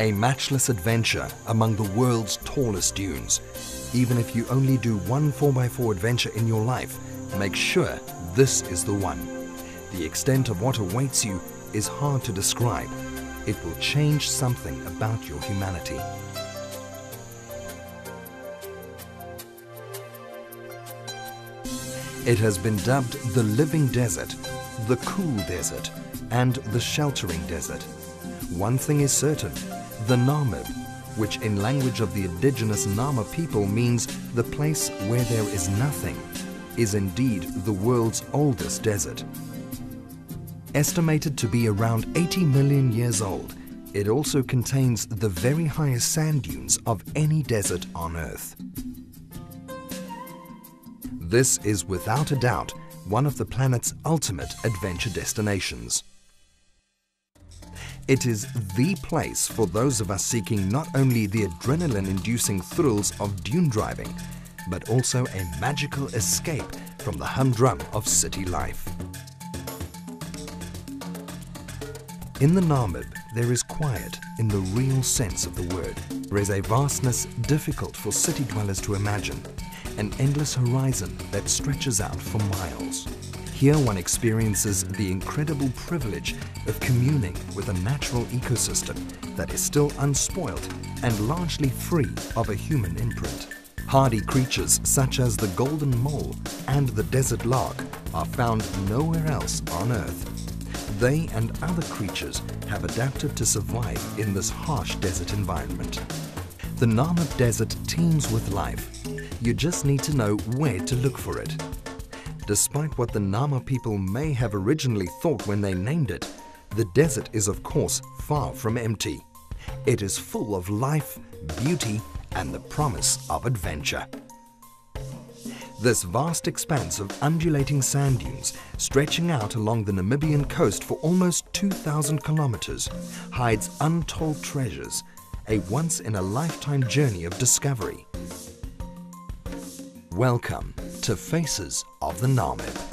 A matchless adventure among the world's tallest dunes. Even if you only do one 4x4 adventure in your life, make sure this is the one. The extent of what awaits you is hard to describe. It will change something about your humanity. It has been dubbed the living desert, the cool desert, and the sheltering desert. One thing is certain, the Namib, which in language of the indigenous Nama people means the place where there is nothing, is indeed the world's oldest desert. Estimated to be around 80 million years old, it also contains the very highest sand dunes of any desert on Earth. This is without a doubt one of the planet's ultimate adventure destinations. It is the place for those of us seeking not only the adrenaline-inducing thrills of dune driving, but also a magical escape from the humdrum of city life. In the Namib, there is quiet in the real sense of the word. There is a vastness difficult for city dwellers to imagine, an endless horizon that stretches out for miles. Here one experiences the incredible privilege of communing with a natural ecosystem that is still unspoilt and largely free of a human imprint. Hardy creatures such as the golden mole and the desert lark are found nowhere else on Earth. They and other creatures have adapted to survive in this harsh desert environment. The Namib Desert teems with life. You just need to know where to look for it. Despite what the Nama people may have originally thought when they named it, the desert is of course far from empty. It is full of life, beauty, and the promise of adventure. This vast expanse of undulating sand dunes, stretching out along the Namibian coast for almost 2,000 kilometers, hides untold treasures, a once-in-a-lifetime journey of discovery. Welcome to Faces of the Namib.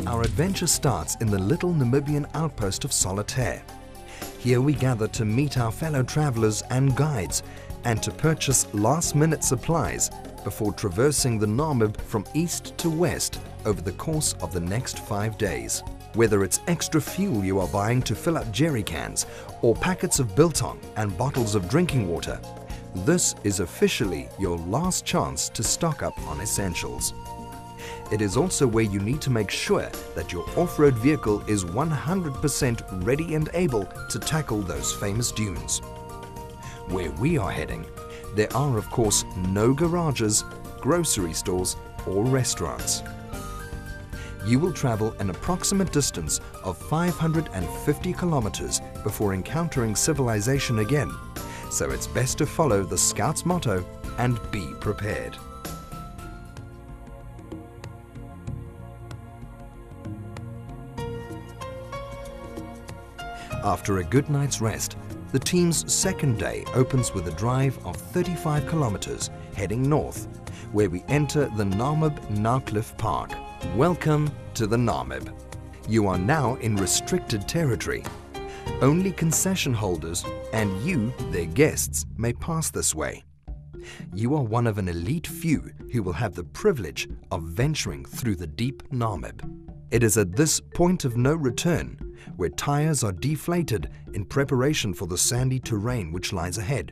Our adventure starts in the little Namibian outpost of Solitaire. Here we gather to meet our fellow travelers and guides and to purchase last-minute supplies before traversing the Namib from east to west over the course of the next 5 days. Whether it's extra fuel you are buying to fill up jerry cans or packets of biltong and bottles of drinking water, this is officially your last chance to stock up on essentials. It is also where you need to make sure that your off-road vehicle is 100% ready and able to tackle those famous dunes. Where we are heading, there are of course no garages, grocery stores or restaurants. You will travel an approximate distance of 550 kilometers before encountering civilization again, so it's best to follow the Scout's motto and be prepared. After a good night's rest, the team's second day opens with a drive of 35 kilometers heading north, where we enter the Namib Naukluft Park. Welcome to the Namib. You are now in restricted territory. Only concession holders and you, their guests, may pass this way. You are one of an elite few who will have the privilege of venturing through the deep Namib. It is at this point of no return, where tires are deflated in preparation for the sandy terrain which lies ahead,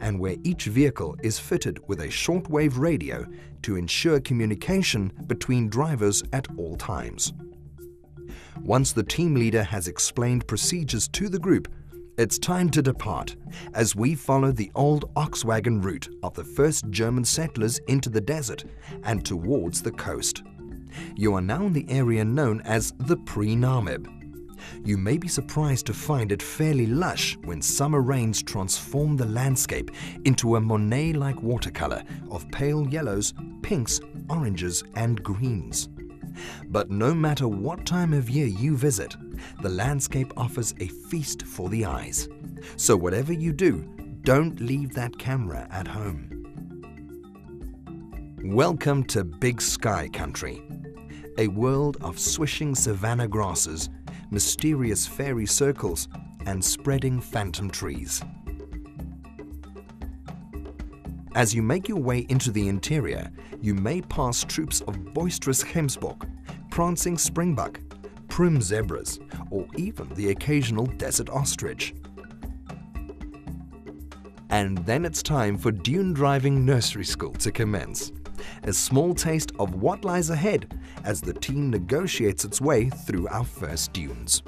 and where each vehicle is fitted with a shortwave radio to ensure communication between drivers at all times. Once the team leader has explained procedures to the group, it's time to depart as we follow the old ox wagon route of the first German settlers into the desert and towards the coast. You are now in the area known as the pre-Namib. You may be surprised to find it fairly lush when summer rains transform the landscape into a Monet-like watercolor of pale yellows, pinks, oranges, and greens. But no matter what time of year you visit, the landscape offers a feast for the eyes. So whatever you do, don't leave that camera at home. Welcome to Big Sky Country, a world of swishing savanna grasses, mysterious fairy circles, and spreading phantom trees. As you make your way into the interior, you may pass troops of boisterous gemsbok, prancing springbuck, prim zebras, or even the occasional desert ostrich. And then it's time for dune driving nursery school to commence. A small taste of what lies ahead as the team negotiates its way through our first dunes.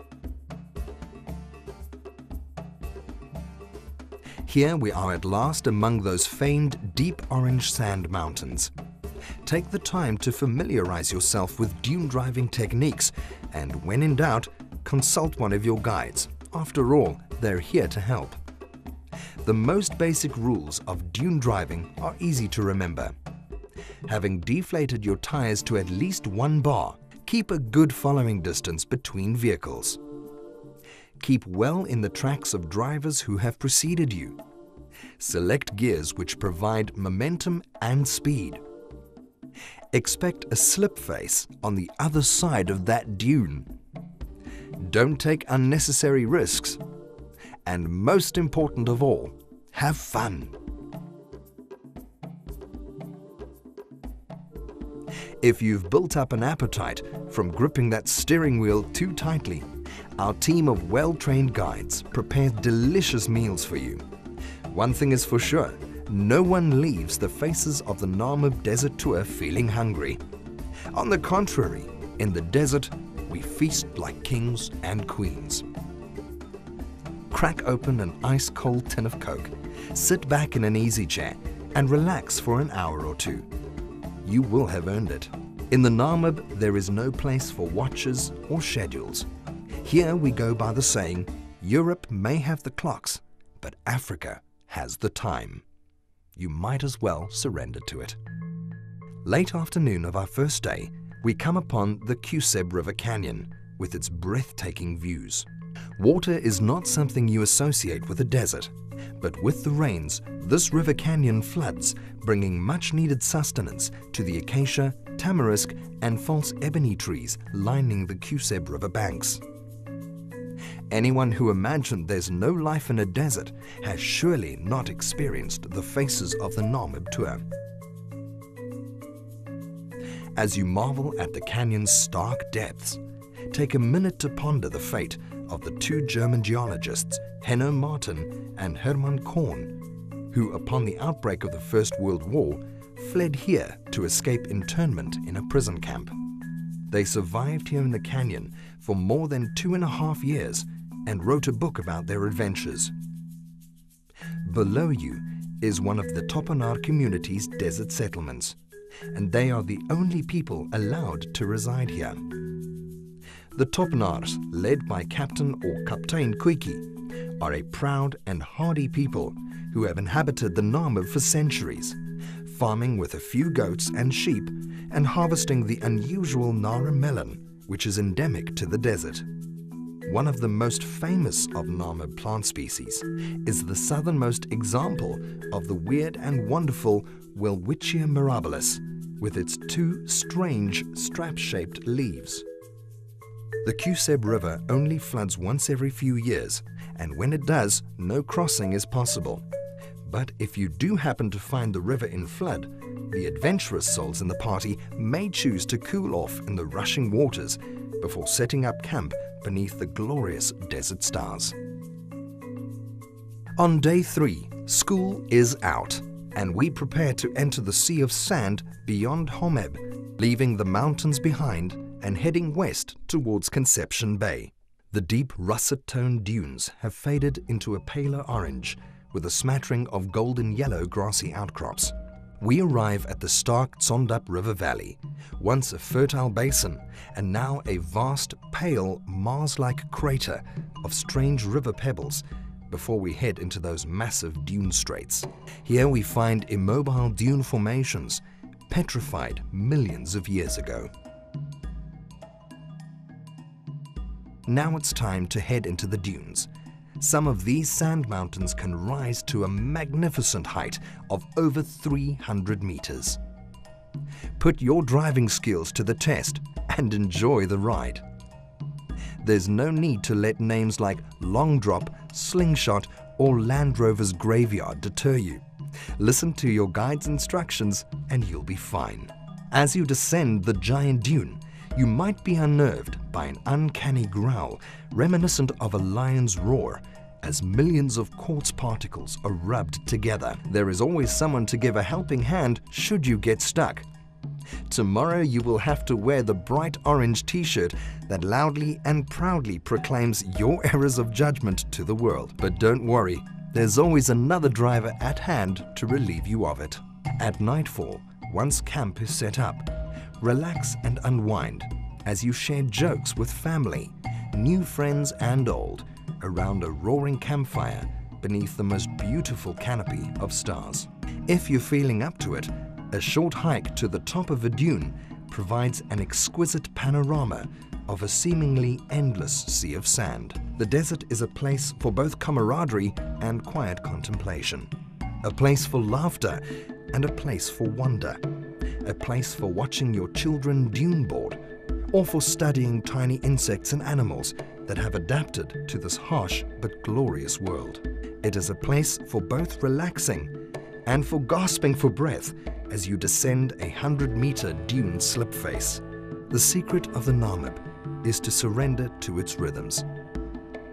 Here we are at last among those famed deep orange sand mountains. Take the time to familiarize yourself with dune driving techniques, and when in doubt, consult one of your guides. After all, they're here to help. The most basic rules of dune driving are easy to remember. Having deflated your tires to at least 1 bar, keep a good following distance between vehicles. Keep well in the tracks of drivers who have preceded you. Select gears which provide momentum and speed. Expect a slip face on the other side of that dune. Don't take unnecessary risks. And most important of all, have fun. If you've built up an appetite from gripping that steering wheel too tightly, our team of well-trained guides prepare delicious meals for you. One thing is for sure, no one leaves the faces of the Namib Desert Tour feeling hungry. On the contrary, in the desert, we feast like kings and queens. Crack open an ice-cold tin of Coke, sit back in an easy chair, and relax for an hour or two. You will have earned it. In the Namib, there is no place for watches or schedules. Here we go by the saying, Europe may have the clocks, but Africa has the time. You might as well surrender to it. Late afternoon of our first day, we come upon the Kruger River Canyon with its breathtaking views. Water is not something you associate with a desert, but with the rains, this river canyon floods, bringing much-needed sustenance to the acacia, tamarisk, and false ebony trees lining the Kruger River banks. Anyone who imagined there's no life in a desert has surely not experienced the faces of the Namib tour. As you marvel at the canyon's stark depths, take a minute to ponder the fate of the 2 German geologists, Henno Martin and Hermann Korn, who upon the outbreak of the First World War fled here to escape internment in a prison camp. They survived here in the canyon for more than 2.5 years and wrote a book about their adventures. Below you is one of the Topenaar community's desert settlements, and they are the only people allowed to reside here. The Topenaars, led by Captain or Kaptein Kwiki, are a proud and hardy people who have inhabited the Namib for centuries, farming with a few goats and sheep and harvesting the unusual Nara melon, which is endemic to the desert. One of the most famous of Namib plant species is the southernmost example of the weird and wonderful Welwitschia mirabilis, with its 2 strange strap-shaped leaves. The Kruger River only floods once every few years, and when it does, no crossing is possible. But if you do happen to find the river in flood, the adventurous souls in the party may choose to cool off in the rushing waters before setting up camp beneath the glorious desert stars. On day 3, school is out, and we prepare to enter the sea of sand beyond Homeb, leaving the mountains behind and heading west towards Conception Bay. The deep russet-toned dunes have faded into a paler orange with a smattering of golden yellow grassy outcrops. We arrive at the stark Tsondup River Valley, once a fertile basin and now a vast, pale, Mars-like crater of strange river pebbles before we head into those massive dune straits. Here we find immobile dune formations, petrified millions of years ago. Now it's time to head into the dunes. Some of these sand mountains can rise to a magnificent height of over 300 meters. Put your driving skills to the test and enjoy the ride. There's no need to let names like Long Drop, Slingshot, or Land Rover's Graveyard deter you. Listen to your guide's instructions and you'll be fine. As you descend the giant dune, you might be unnerved by an uncanny growl reminiscent of a lion's roar as millions of quartz particles are rubbed together. There is always someone to give a helping hand should you get stuck. Tomorrow you will have to wear the bright orange t-shirt that loudly and proudly proclaims your errors of judgment to the world. But don't worry, there's always another driver at hand to relieve you of it. At nightfall, once camp is set up, relax and unwind as you share jokes with family, new friends and old, around a roaring campfire beneath the most beautiful canopy of stars. If you're feeling up to it, a short hike to the top of a dune provides an exquisite panorama of a seemingly endless sea of sand. The desert is a place for both camaraderie and quiet contemplation, a place for laughter and a place for wonder, a place for watching your children dune board, or for studying tiny insects and animals that have adapted to this harsh but glorious world. It is a place for both relaxing and for gasping for breath as you descend a 100-meter dune slip face. The secret of the Namib is to surrender to its rhythms.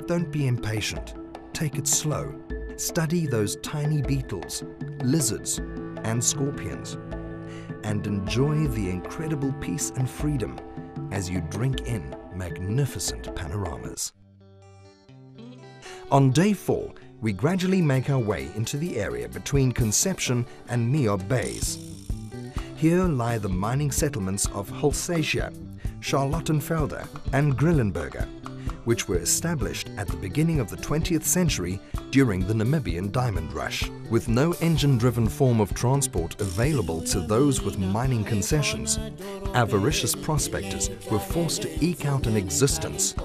Don't be impatient. Take it slow. Study those tiny beetles, lizards, and scorpions, and enjoy the incredible peace and freedom as you drink in magnificent panoramas. On day 4, we gradually make our way into the area between Conception and Miob Bays. Here lie the mining settlements of Hulsatia, Charlottenfelder and Grillenberger, which were established at the beginning of the 20th century during the Namibian diamond rush. With no engine-driven form of transport available to those with mining concessions, avaricious prospectors were forced to eke out an existence.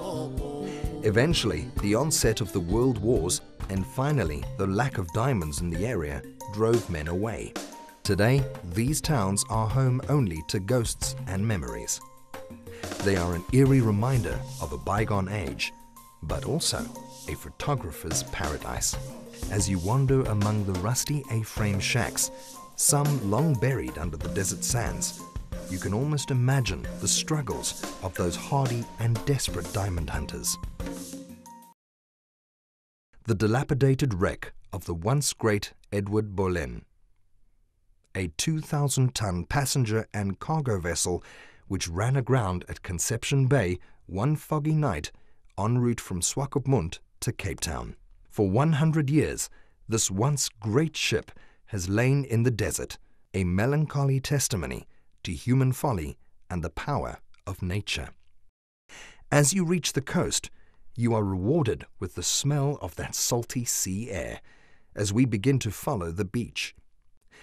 Eventually, the onset of the world wars and finally the lack of diamonds in the area drove men away. Today, these towns are home only to ghosts and memories. They are an eerie reminder of a bygone age, but also a photographer's paradise. As you wander among the rusty A-frame shacks, some long buried under the desert sands, you can almost imagine the struggles of those hardy and desperate diamond hunters. The dilapidated wreck of the once great Edward Boleyn, a 2,000-ton passenger and cargo vessel which ran aground at Conception Bay one foggy night en route from Swakopmund to Cape Town. For 100 years, this once great ship has lain in the desert, a melancholy testimony to human folly and the power of nature. As you reach the coast, you are rewarded with the smell of that salty sea air as we begin to follow the beach.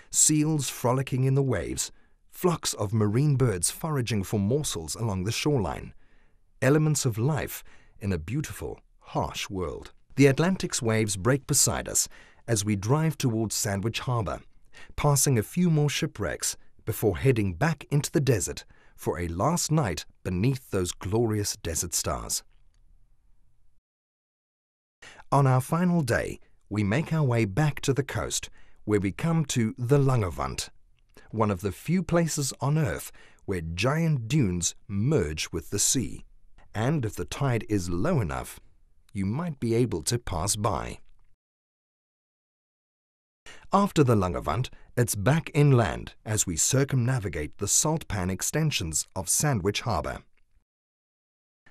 Seals frolicking in the waves, flocks of marine birds foraging for morsels along the shoreline, elements of life in a beautiful, harsh world. The Atlantic's waves break beside us as we drive towards Sandwich Harbour, passing a few more shipwrecks before heading back into the desert for a last night beneath those glorious desert stars. On our final day, we make our way back to the coast, where we come to the Lowveld, one of the few places on Earth where giant dunes merge with the sea. And if the tide is low enough, you might be able to pass by. After the Lungavant, it's back inland as we circumnavigate the salt pan extensions of Sandwich Harbour.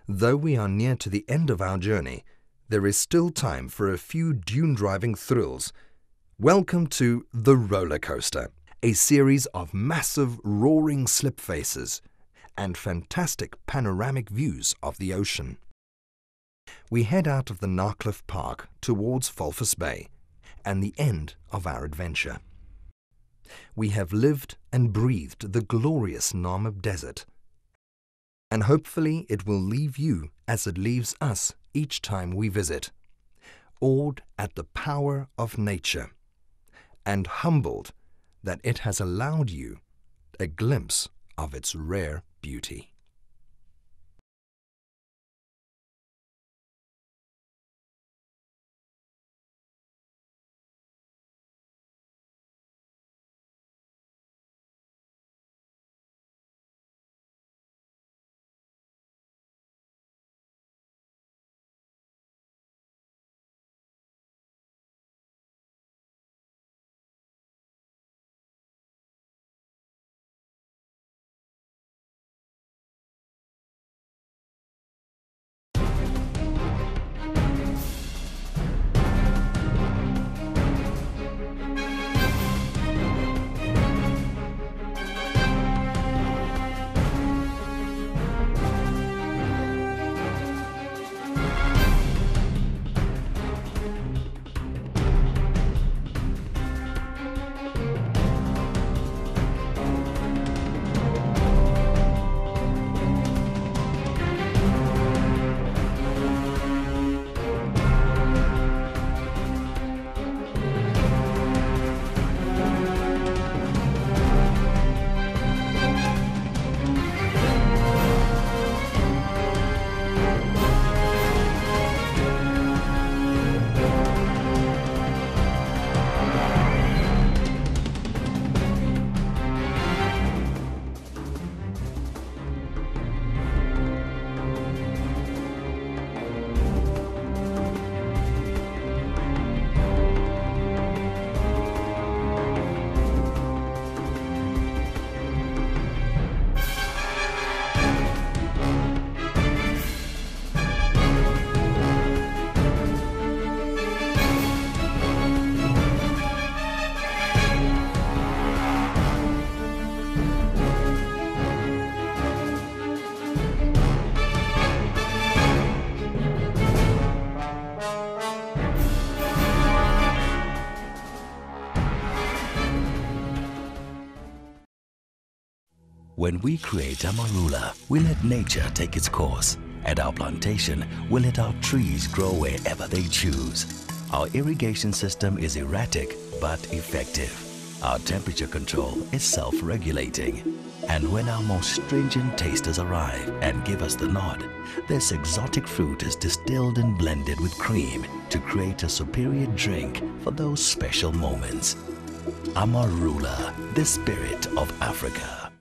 Though we are near to the end of our journey, there is still time for a few dune-driving thrills. Welcome to the roller coaster, a series of massive roaring slip faces and fantastic panoramic views of the ocean. We head out of the Kruger Park towards Walvis Bay and the end of our adventure. We have lived and breathed the glorious Namib Desert, and hopefully it will leave you as it leaves us each time we visit, awed at the power of nature and humbled that it has allowed you a glimpse of its rare beauty. When we create Amarula, we let nature take its course. At our plantation, we let our trees grow wherever they choose. Our irrigation system is erratic but effective. Our temperature control is self-regulating. And when our most stringent tasters arrive and give us the nod, this exotic fruit is distilled and blended with cream to create a superior drink for those special moments. Amarula, the spirit of Africa.